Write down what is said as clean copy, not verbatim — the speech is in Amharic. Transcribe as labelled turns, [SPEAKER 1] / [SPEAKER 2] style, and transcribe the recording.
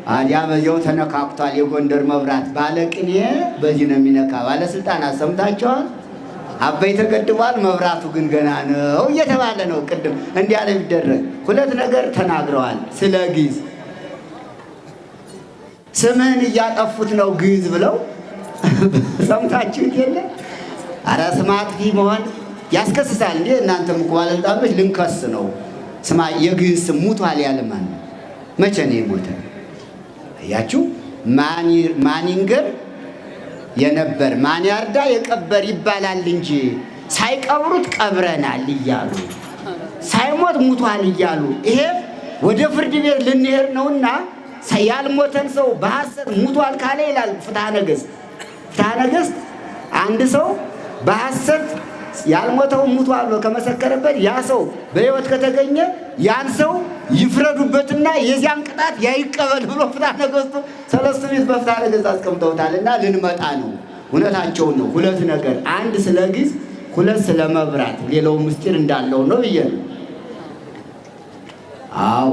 [SPEAKER 1] አዲያ በዚያው ተነካክቷል የጎንደር መብራት ባለቅኔ በዚህ ነው የሚነካ ባለስልጣናት ሰምታችኋል አባይ ተገድቧል መብራቱ ግን ገና ነው እየተባለ ነው ቅድም እንዲያለ ቢደረግ ሁለት ነገር ተናግረዋል ስለ ግዕዝ ስምህን እያጠፉት ነው ግዕዝ ብለው ሰምታችሁት የለ አረ ስም አጥፊ መሆን ያስከስሳል እንዴ እናንተም እኮ ባለስልጣኖች ልንከስ ነው ስማ የግዕዝ ስም ሙቷል ያለ ማን መቼ ነው የሞተ ያችሁ ማኒንገር የነበር ማን ያርዳ የቀበር ይባላል እንጂ ሳይቀብሩት ቀብረናል እያሉ ሳይሞት ሙቷል እያሉ ይሄ ወደ ፍርድ ቤት ልንሄድ ነውና ያልሞተን ሰው በሐሰት ሙቷል ካለ ይላል ፍትሐ ነገሥት አንድ ሰው በሐሰት ያልሞተው ሙቷል ብሎ ከመሰከረበት ያ ሰው በሕይወት ከተገኘ ያን ሰው ይፍረዱበትና የዚያን ቅጣት ያይቀበል ብሎ ፍትሐ ነገሥቱ ሰለስቱ ምዕት በፍትሐ ነገሥት አስቀምጠውታልና ልንመጣ ነው እውነታቸውን ነው ሁለት ነገር አንድ ስለ ግዕዝ ሁለት ስለ መብራት ሌላው ምስጢር እንዳለው ነው ብዬ ነው አዎ